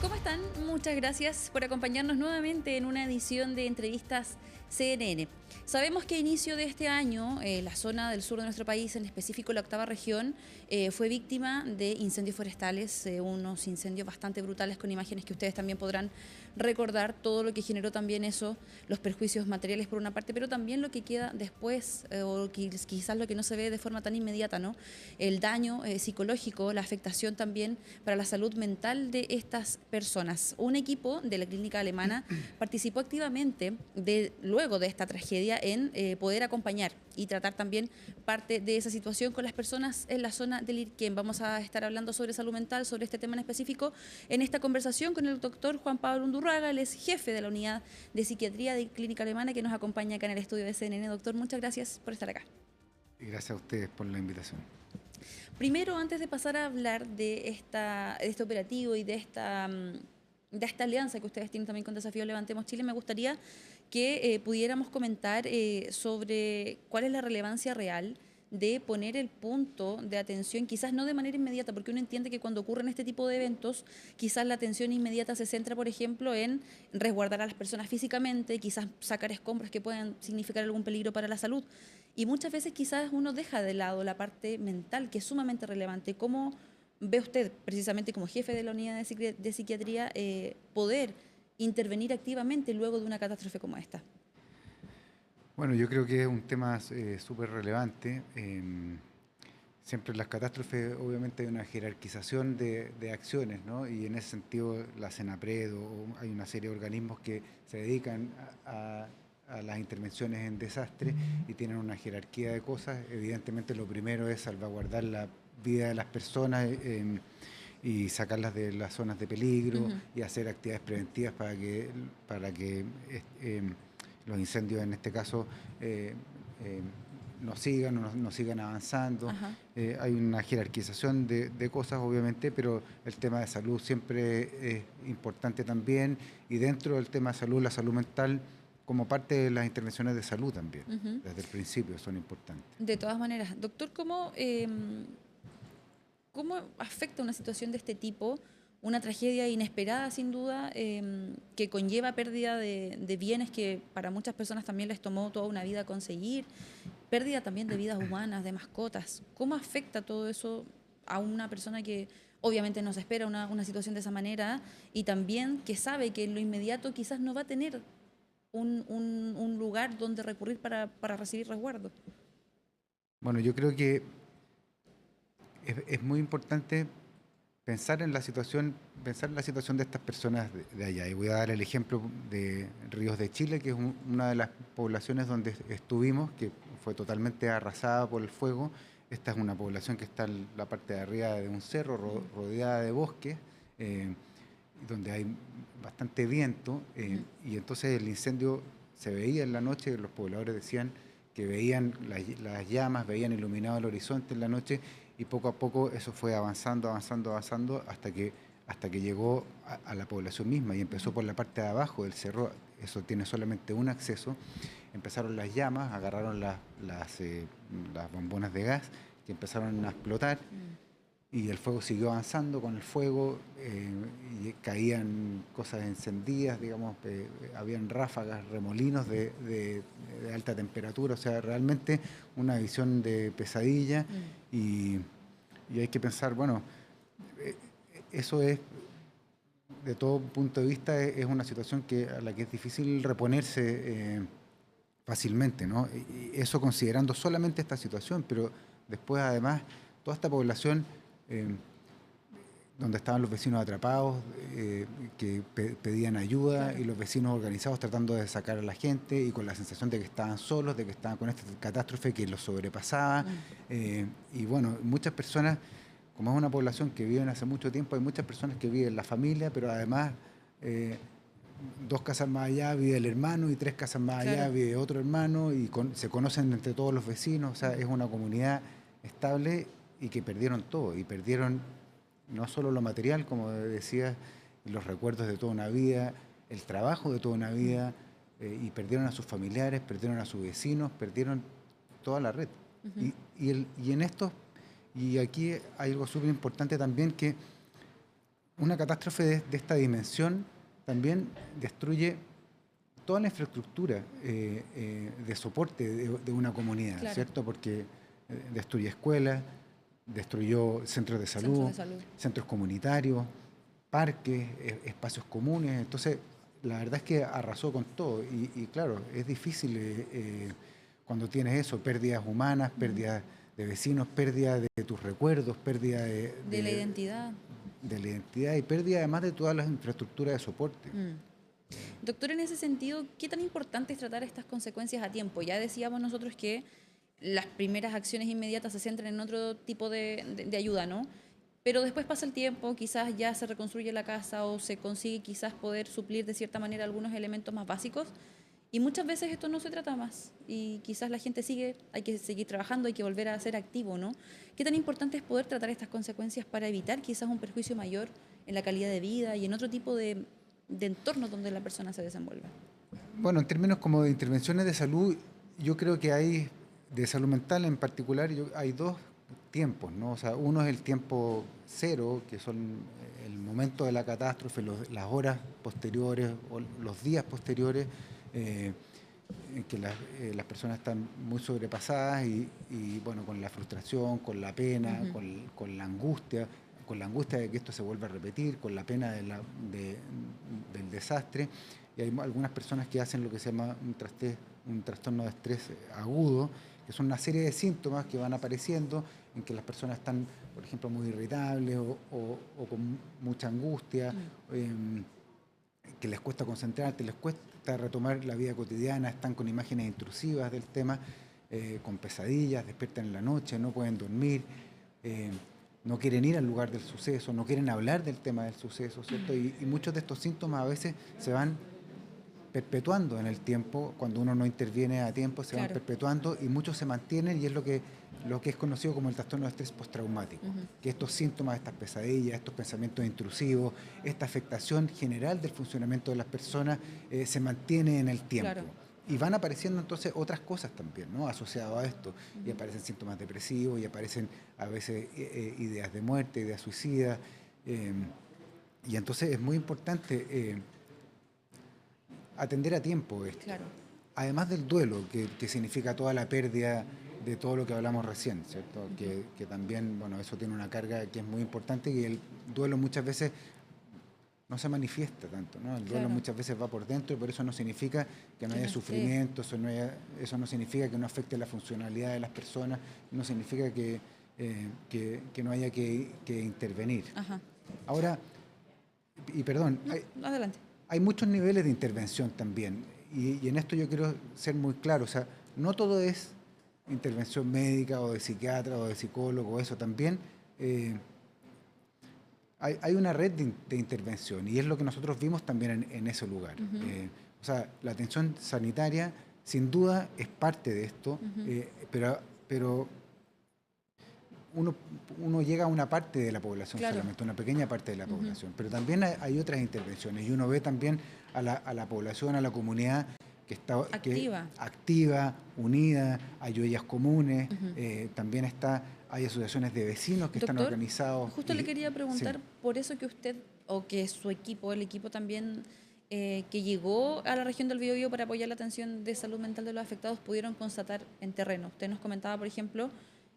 ¿Cómo están? Muchas gracias por acompañarnos nuevamente en una edición de Entrevistas CNN. Sabemos que a inicio de este año, la zona del sur de nuestro país, en específico la octava región, fue víctima de incendios forestales, unos incendios bastante brutales con imágenes que ustedes también podrán recordar, todo lo que generó también eso, los perjuicios materiales por una parte, pero también lo que queda después, o quizás lo que no se ve de forma tan inmediata, ¿no? El daño psicológico, la afectación también para la salud mental de estas personas. Un equipo de la clínica alemana participó activamente luego de esta tragedia en poder acompañar y tratar también parte de esa situación con las personas en la zona del Irquén. Vamos a estar hablando sobre salud mental, sobre este tema en específico, en esta conversación con el doctor Juan Pablo Undurraga. Él es jefe de la unidad de psiquiatría de Clínica Alemana, que nos acompaña acá en el estudio de CNN. Doctor, muchas gracias por estar acá. Y gracias a ustedes por la invitación. Primero, antes de pasar a hablar de este operativo y de esta alianza que ustedes tienen también con Desafío Levantemos Chile, me gustaría que pudiéramos comentar sobre cuál es la relevancia real de poner el punto de atención, quizás no de manera inmediata, porque uno entiende que cuando ocurren este tipo de eventos, quizás la atención inmediata se centra, por ejemplo, en resguardar a las personas físicamente, quizás sacar escombros que puedan significar algún peligro para la salud. Y muchas veces quizás uno deja de lado la parte mental, que es sumamente relevante. ¿Cómo ve usted, precisamente como jefe de la unidad de psiquiatría, poder intervenir activamente luego de una catástrofe como esta? Bueno, yo creo que es un tema súper relevante. Siempre en las catástrofes obviamente hay una jerarquización de acciones, ¿no? Y en ese sentido la CENAPRED hay una serie de organismos que se dedican a las intervenciones en desastre y tienen una jerarquía de cosas. Evidentemente lo primero es salvaguardar la vida de las personas y sacarlas de las zonas de peligro y hacer actividades preventivas para que los incendios en este caso no sigan avanzando. Hay una jerarquización de cosas obviamente, pero el tema de salud siempre es importante también, y dentro del tema de salud, la salud mental como parte de las intervenciones de salud también, desde el principio son importantes. De todas maneras, doctor, ¿cómo afecta una situación de este tipo, una tragedia inesperada sin duda, que conlleva pérdida de bienes que para muchas personas también les tomó toda una vida conseguir, pérdida también de vidas humanas, de mascotas? ¿Cómo afecta todo eso a una persona que obviamente no se espera una situación de esa manera, y también que sabe que en lo inmediato quizás no va a tener un lugar donde recurrir para recibir resguardo? Bueno, yo creo que es muy importante pensar en la situación de estas personas de allá. Y voy a dar el ejemplo de Ríos de Chile, que es una de las poblaciones donde estuvimos, que fue totalmente arrasada por el fuego. Esta es una población que está en la parte de arriba de un cerro, rodeada de bosques, donde hay bastante viento, y entonces el incendio se veía en la noche. Los pobladores decían que veían las llamas, veían iluminado el horizonte en la noche, y poco a poco eso fue avanzando, hasta que llegó a la población misma, y empezó por la parte de abajo del cerro. Eso tiene solamente un acceso. Empezaron las llamas, agarraron las bombonas de gas, que empezaron a explotar, y el fuego siguió avanzando. Con el fuego y caían cosas encendidas, digamos, habían ráfagas, remolinos de alta temperatura. O sea, realmente una visión de pesadilla. Y hay que pensar, bueno, eso es, de todo punto de vista, es una situación a la que es difícil reponerse fácilmente, ¿no? Y eso considerando solamente esta situación, pero después además toda esta población donde estaban los vecinos atrapados, que pedían ayuda, claro, y los vecinos organizados tratando de sacar a la gente, y con la sensación de que estaban solos, de que estaban con esta catástrofe que los sobrepasaba. Y bueno, muchas personas, como es una población que viven hace mucho tiempo, hay muchas personas que viven la familia, pero además 2 casas más allá vive el hermano, y 3 casas más allá, claro, vive otro hermano, y se conocen entre todos los vecinos. O sea, es una comunidad estable, y que perdieron todo, y perdieron no solo lo material, como decía, los recuerdos de toda una vida, el trabajo de toda una vida, y perdieron a sus familiares, perdieron a sus vecinos, perdieron toda la red. Y aquí hay algo súper importante también, que una catástrofe de esta dimensión también destruye toda la infraestructura de soporte de una comunidad, Claro. ¿cierto? Porque destruye escuelas, destruyó centros de Centros salud, de salud. centros comunitarios, parques, espacios comunes. Entonces, la verdad es que arrasó con todo. Y claro, es difícil cuando tienes eso, pérdidas humanas, pérdidas de vecinos, pérdida de tus recuerdos, pérdida De la identidad. de la identidad y pérdida además de todas las infraestructuras de soporte. Doctor, en ese sentido, ¿qué tan importante es tratar estas consecuencias a tiempo? Ya decíamos nosotros que las primeras acciones inmediatas se centran en otro tipo de ayuda, ¿no? Pero después pasa el tiempo, quizás ya se reconstruye la casa o se consigue quizás poder suplir de cierta manera algunos elementos más básicos. Y muchas veces esto no se trata más y quizás la gente sigue, hay que seguir trabajando, hay que volver a ser activo, ¿no? ¿Qué tan importante es poder tratar estas consecuencias para evitar quizás un perjuicio mayor en la calidad de vida y en otro tipo de entorno donde la persona se desenvuelve? Bueno, en términos como de intervenciones de salud, yo creo que hay, de salud mental en particular, hay dos tiempos, ¿no? O sea, uno es el tiempo cero, que son el momento de la catástrofe, las horas posteriores o los días posteriores, en que las personas están muy sobrepasadas bueno, con la frustración, con la pena, con la angustia de que esto se vuelva a repetir, con la pena del desastre. Y hay algunas personas que hacen lo que se llama un trastorno de estrés agudo, que son una serie de síntomas que van apareciendo en que las personas están, por ejemplo, muy irritables o con mucha angustia, que les cuesta concentrarse, les cuesta retomar la vida cotidiana, están con imágenes intrusivas del tema, con pesadillas, despiertan en la noche, no pueden dormir, no quieren ir al lugar del suceso, no quieren hablar del tema del suceso, ¿cierto? Y muchos de estos síntomas a veces se van perpetuando en el tiempo, cuando uno no interviene a tiempo, se van perpetuando y muchos se mantienen y es lo que es conocido como el trastorno de estrés postraumático, que estos síntomas, estas pesadillas, estos pensamientos intrusivos, esta afectación general del funcionamiento de las personas se mantiene en el tiempo. Claro. Y van apareciendo entonces otras cosas también, ¿no? Asociadas a esto. Y aparecen síntomas depresivos, y aparecen a veces ideas de muerte, ideas suicidas. Y entonces es muy importante atender a tiempo esto. Claro. Además del duelo, que significa toda la pérdida de todo lo que hablamos recién, ¿cierto? Que también, bueno, eso tiene una carga que es muy importante y el duelo muchas veces no se manifiesta tanto, ¿no? El duelo muchas veces va por dentro, pero eso no significa que no haya sufrimiento, eso no significa que no afecte la funcionalidad de las personas, no significa que no haya que intervenir. Ajá. Ahora, y perdón, adelante. Hay muchos niveles de intervención también, y en esto yo quiero ser muy claro, o sea, no todo es intervención médica o de psiquiatra o de psicólogo, eso también. Hay una red de intervención y es lo que nosotros vimos también en ese lugar. O sea, la atención sanitaria sin duda es parte de esto, pero uno llega a una parte de la población solamente, una pequeña parte de la población, pero también hay otras intervenciones y uno ve también a la población, a la comunidad que está activa, unida, hay ollas comunes, también hay asociaciones de vecinos que están organizados. Justo le quería preguntar, por eso que usted, o que su equipo, el equipo también que llegó a la región del Biobío para apoyar la atención de salud mental de los afectados, pudieron constatar en terreno. Usted nos comentaba, por ejemplo,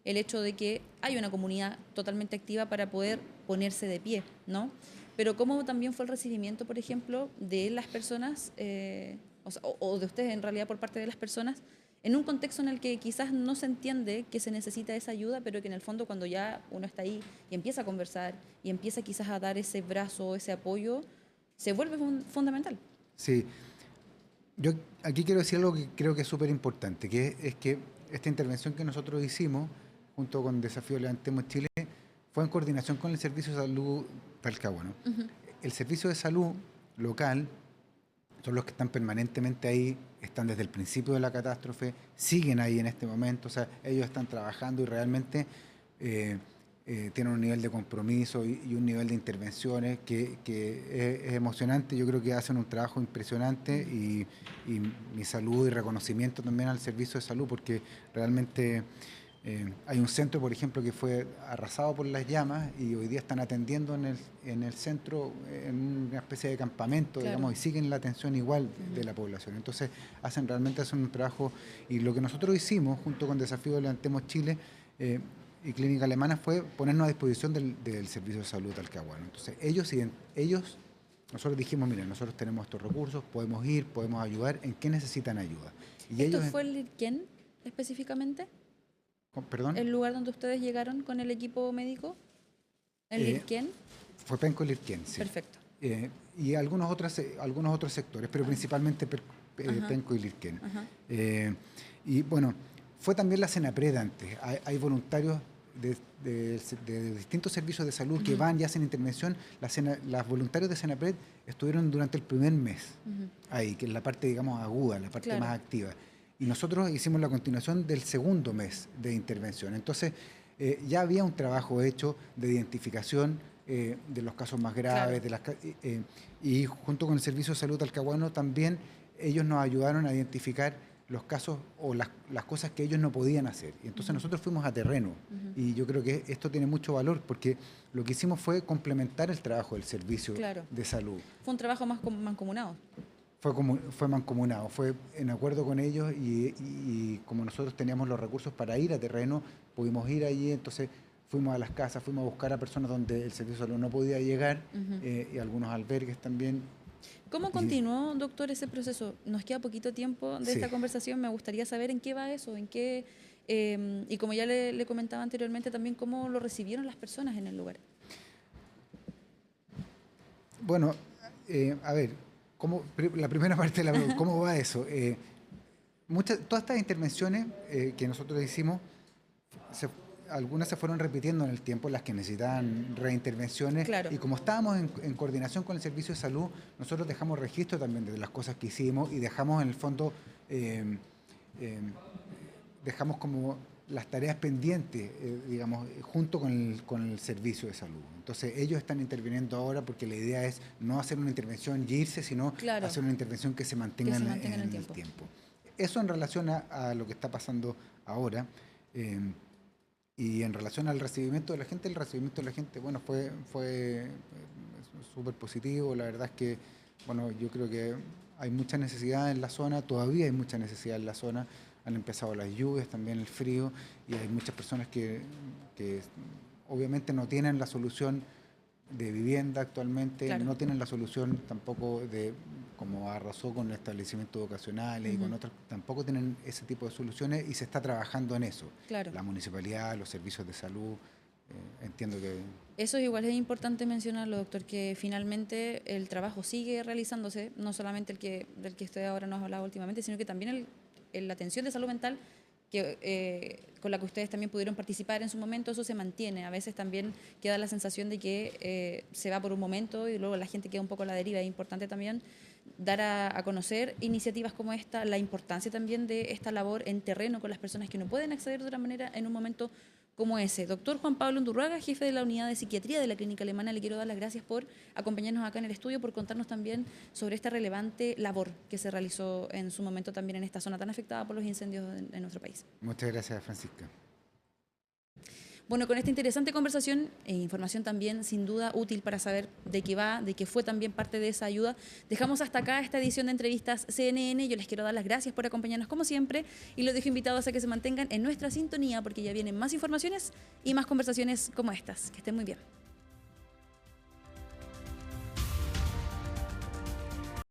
el hecho de que hay una comunidad totalmente activa para poder ponerse de pie, ¿no? Pero cómo también fue el recibimiento, por ejemplo, de las personas, o de ustedes en realidad por parte de las personas, en un contexto en el que quizás no se entiende que se necesita esa ayuda, pero que en el fondo cuando ya uno está ahí y empieza a conversar y empieza quizás a dar ese brazo, ese apoyo, se vuelve fundamental. Sí. Yo aquí quiero decir algo que creo que es súper importante, que es que esta intervención que nosotros hicimos junto con Desafío Levantemos Chile fue en coordinación con el Servicio de Salud Talcahuano. El Servicio de Salud local son los que están permanentemente ahí, están desde el principio de la catástrofe, siguen ahí en este momento, o sea, ellos están trabajando y realmente tienen un nivel de compromiso y un nivel de intervenciones que es emocionante. Yo creo que hacen un trabajo impresionante y mi saludo y reconocimiento también al Servicio de Salud, porque realmente Hay un centro, por ejemplo, que fue arrasado por las llamas y hoy día están atendiendo en el centro, en una especie de campamento, Claro. digamos, y siguen la atención igual de la población. Entonces, realmente hacen un trabajo, y lo que nosotros hicimos junto con Desafío Levantemos Chile y Clínica Alemana fue ponernos a disposición del Servicio de Salud Talcahuano. Entonces, nosotros dijimos, mira, nosotros tenemos estos recursos, podemos ir, podemos ayudar, ¿en qué necesitan ayuda? Y ¿Esto ellos, fue el Lirquén específicamente? ¿perdón? ¿El lugar donde ustedes llegaron con el equipo médico? ¿El Lirquén? Fue Penco y Lirquén, sí. Perfecto. Y algunos otros sectores, pero principalmente Penco y Lirquén. Y bueno, fue también la Senapred antes. Hay voluntarios de distintos servicios de salud que van y hacen intervención. Las voluntarios de Senapred estuvieron durante el primer mes ahí, que es la parte, digamos, aguda, la parte más activa. Y nosotros hicimos la continuación del segundo mes de intervención. Entonces, ya había un trabajo hecho de identificación de los casos más graves, y junto con el Servicio de Salud Talcahuano también ellos nos ayudaron a identificar los casos o las cosas que ellos no podían hacer. Y entonces nosotros fuimos a terreno y yo creo que esto tiene mucho valor porque lo que hicimos fue complementar el trabajo del servicio de salud. Fue un trabajo más mancomunado. Fue mancomunado, fue en acuerdo con ellos y como nosotros teníamos los recursos para ir a terreno, pudimos ir allí, entonces fuimos a las casas, fuimos a buscar a personas donde el servicio de salud no podía llegar y algunos albergues también. ¿Cómo continuó, doctor, ese proceso? Nos queda poquito tiempo de esta conversación, me gustaría saber en qué va eso, y como ya le comentaba anteriormente, también cómo lo recibieron las personas en el lugar. Bueno, a ver, la primera parte de la pregunta, ¿cómo va eso? Todas estas intervenciones que nosotros hicimos, algunas se fueron repitiendo en el tiempo, las que necesitaban reintervenciones. Y como estábamos en coordinación con el Servicio de Salud, nosotros dejamos registro también de las cosas que hicimos y dejamos en el fondo, dejamos como las tareas pendientes, digamos, junto con el Servicio de Salud. Entonces ellos están interviniendo ahora porque la idea es no hacer una intervención y irse, sino hacer una intervención que se mantenga, en el tiempo. Eso en relación a lo que está pasando ahora. Y en relación al recibimiento de la gente, bueno, fue súper positivo. La verdad es que, bueno, yo creo que hay mucha necesidad en la zona, todavía hay mucha necesidad en la zona. Han empezado las lluvias, también el frío, y hay muchas personas que obviamente no tienen la solución de vivienda actualmente, no tienen la solución tampoco de, como arrasó con los establecimientos vocacionales y con otros, tampoco tienen ese tipo de soluciones y se está trabajando en eso. La municipalidad, los servicios de salud, entiendo que... Eso igual es importante mencionarlo, doctor, que finalmente el trabajo sigue realizándose, no solamente del que usted ahora nos ha hablado últimamente, sino que también la atención de salud mental con la que ustedes también pudieron participar en su momento, eso se mantiene. A veces también queda la sensación de que se va por un momento y luego la gente queda un poco a la deriva. Es importante también dar a conocer iniciativas como esta, la importancia también de esta labor en terreno con las personas que no pueden acceder de otra manera en un momento como ese. Doctor Juan Pablo Undurraga, jefe de la unidad de psiquiatría de la Clínica Alemana, le quiero dar las gracias por acompañarnos acá en el estudio, por contarnos también sobre esta relevante labor que se realizó en su momento también en esta zona tan afectada por los incendios en nuestro país. Muchas gracias, Francisca. Bueno, con esta interesante conversación e información también sin duda útil para saber de qué va, de qué fue también parte de esa ayuda, dejamos hasta acá esta edición de Entrevistas CNN. Yo les quiero dar las gracias por acompañarnos como siempre y los dejo invitados a que se mantengan en nuestra sintonía porque ya vienen más informaciones y más conversaciones como estas. Que estén muy bien.